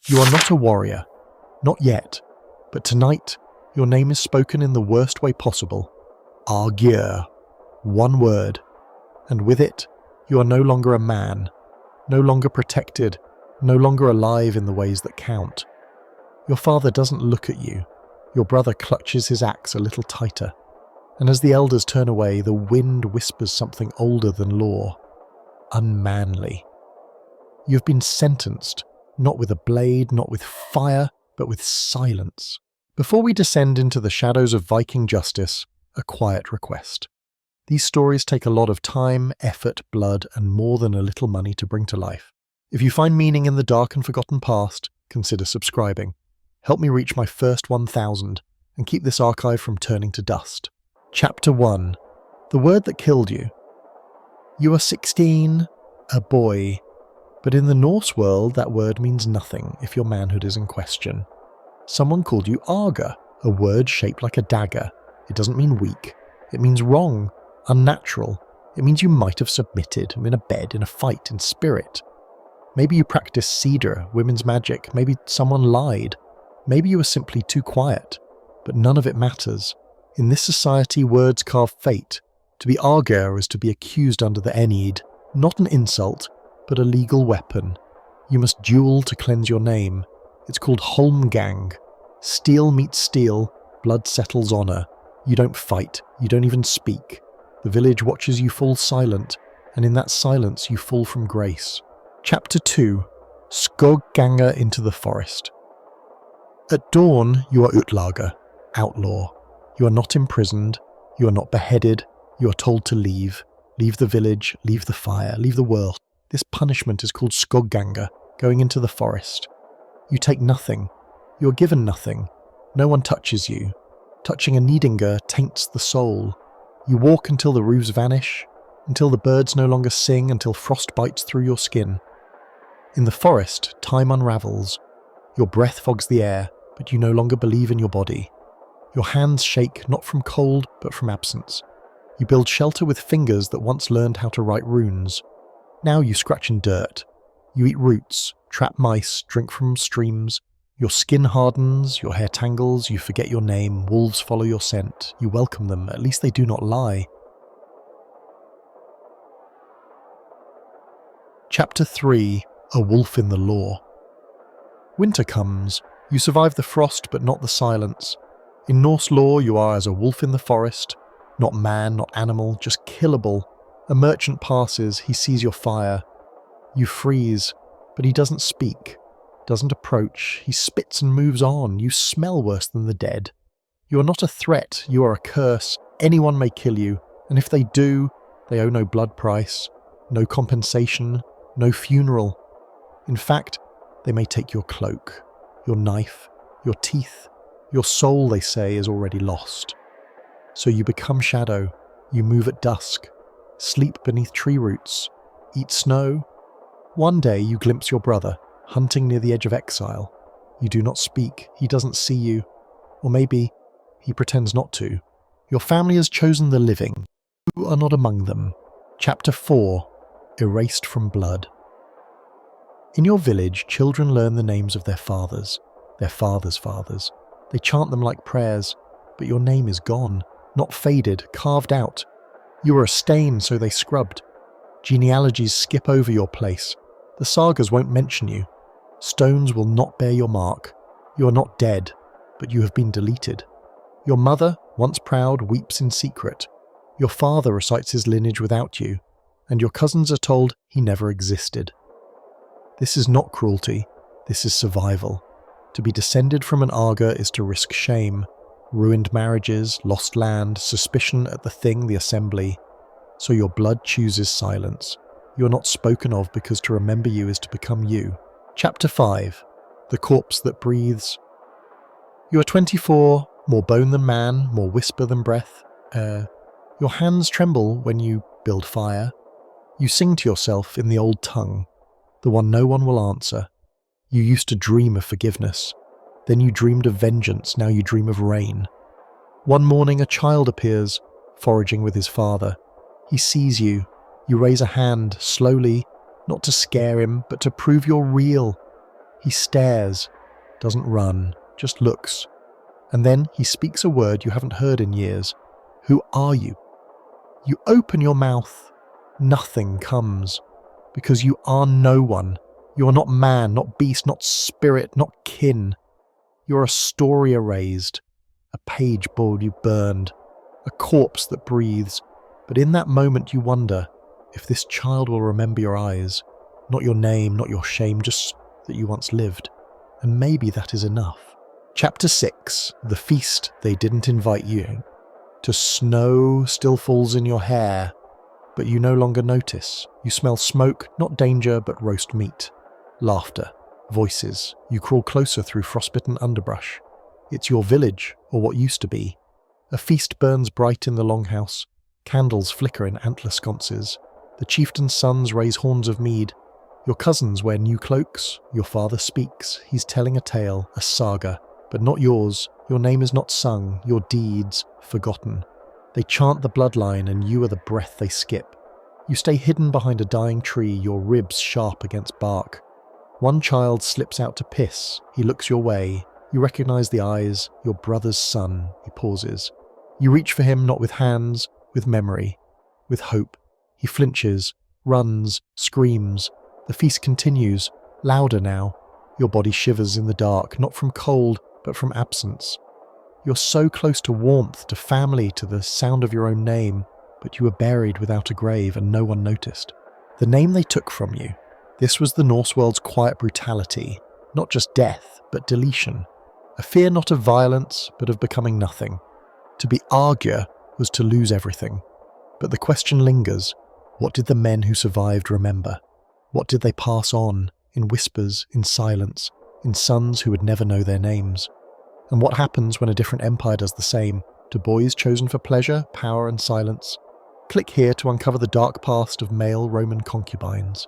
You are not a warrior. Not yet. But tonight, your name is spoken in the worst way possible. Argr. One word. And with it, you are no longer a man. No longer protected. No longer alive in the ways that count. Your father doesn't look at you. Your brother clutches his axe a little tighter. And as the elders turn away, the wind whispers something older than law. Unmanly. You have been sentenced, not with a blade, not with fire, but with silence. Before we descend into the shadows of Viking justice, a quiet request. These stories take a lot of time, effort, blood, and more than a little money to bring to life. If you find meaning in the dark and forgotten past, consider subscribing. Help me reach my first 1,000 and keep this archive from turning to dust. Chapter 1. The word that killed you. You are 16, a boy. But in the Norse world, that word means nothing if your manhood is in question. Someone called you Argr, a word shaped like a dagger. It doesn't mean weak. It means wrong, unnatural. It means you might have submitted, in a bed, in a fight, in spirit. Maybe you practiced cedar, women's magic. Maybe someone lied. Maybe you were simply too quiet. But none of it matters. In this society, words carve fate. To be Argr is to be accused under the Enid, not an insult, but a legal weapon. You must duel to cleanse your name. It's called Holmgang. Steel meets steel, blood settles honor. You don't fight, you don't even speak. The village watches you fall silent, and in that silence you fall from grace. Chapter 2. Skogganger into the forest. At dawn, you are Utlager, outlaw. You are not imprisoned, you are not beheaded, you are told to leave. Leave the village, leave the fire, leave the world. This punishment is called Skogganger, going into the forest. You take nothing. You are given nothing. No one touches you. Touching a Nidinger taints the soul. You walk until the roofs vanish, until the birds no longer sing, until frost bites through your skin. In the forest, time unravels. Your breath fogs the air, but you no longer believe in your body. Your hands shake not from cold, but from absence. You build shelter with fingers that once learned how to write runes. Now you scratch in dirt. You eat roots, trap mice, drink from streams. Your skin hardens, your hair tangles, you forget your name, wolves follow your scent. You welcome them, at least they do not lie. Chapter 3. A Wolf in the Law. Winter comes. You survive the frost, but not the silence. In Norse law, you are as a wolf in the forest. Not man, not animal, just killable. A merchant passes, he sees your fire. You freeze, but he doesn't speak, doesn't approach. He spits and moves on. You smell worse than the dead. You are not a threat, you are a curse. Anyone may kill you, and if they do, they owe no blood price, no compensation, no funeral. In fact, they may take your cloak, your knife, your teeth. Your soul, they say, is already lost. So you become shadow. You move at dusk. Sleep beneath tree roots. Eat snow. One day you glimpse your brother, hunting near the edge of exile. You do not speak. He doesn't see you. Or maybe he pretends not to. Your family has chosen the living. You are not among them. Chapter 4. Erased from blood. In your village, children learn the names of their fathers' fathers. They chant them like prayers, but your name is gone, not faded, carved out. You are a stain, so they scrubbed. Genealogies skip over your place. The sagas won't mention you. Stones will not bear your mark. You are not dead, but you have been deleted. Your mother, once proud, weeps in secret. Your father recites his lineage without you, and your cousins are told he never existed. This is not cruelty, this is survival. To be descended from an Argr is to risk shame, ruined marriages, lost land, suspicion at the thing, the assembly. So your blood chooses silence. You are not spoken of because to remember you is to become you. Chapter 5. The Corpse That Breathes. You are 24, more bone than man, more whisper than breath. Your hands tremble when you build fire. You sing to yourself in the old tongue, the one no one will answer. You used to dream of forgiveness. Then you dreamed of vengeance, now you dream of rain. One morning a child appears, foraging with his father. He sees you. You raise a hand, slowly, not to scare him, but to prove you're real. He stares, doesn't run, just looks. And then he speaks a word you haven't heard in years. Who are you? You open your mouth. Nothing comes. Because you are no one. You are not man, not beast, not spirit, not kin. You're a story erased. A page board you burned. A corpse that breathes. But in that moment you wonder if this child will remember your eyes. Not your name, not your shame, just that you once lived. And maybe that is enough. Chapter 6. The Feast They Didn't Invite You. To snow still falls in your hair, but you no longer notice. You smell smoke, not danger, but roast meat. Laughter. Voices. You crawl closer through frostbitten underbrush. It's your village, or what used to be. A feast burns bright in the longhouse. Candles flicker in antler sconces. The chieftain's sons raise horns of mead. Your cousins wear new cloaks. Your father speaks. He's telling a tale, a saga. But not yours. Your name is not sung, your deeds forgotten. They chant the bloodline and you are the breath they skip. You stay hidden behind a dying tree, your ribs sharp against bark. One child slips out to piss. He looks your way. You recognize the eyes, your brother's son. He pauses. You reach for him not with hands, with memory, with hope. He flinches, runs, screams. The feast continues, louder now. Your body shivers in the dark, not from cold, but from absence. You're so close to warmth, to family, to the sound of your own name, but you were buried without a grave and no one noticed. The name they took from you. This was the Norse world's quiet brutality, not just death, but deletion. A fear not of violence, but of becoming nothing. To be Argr was to lose everything. But the question lingers, what did the men who survived remember? What did they pass on, in whispers, in silence, in sons who would never know their names? And what happens when a different empire does the same, to boys chosen for pleasure, power and silence? Click here to uncover the dark past of male Roman concubines.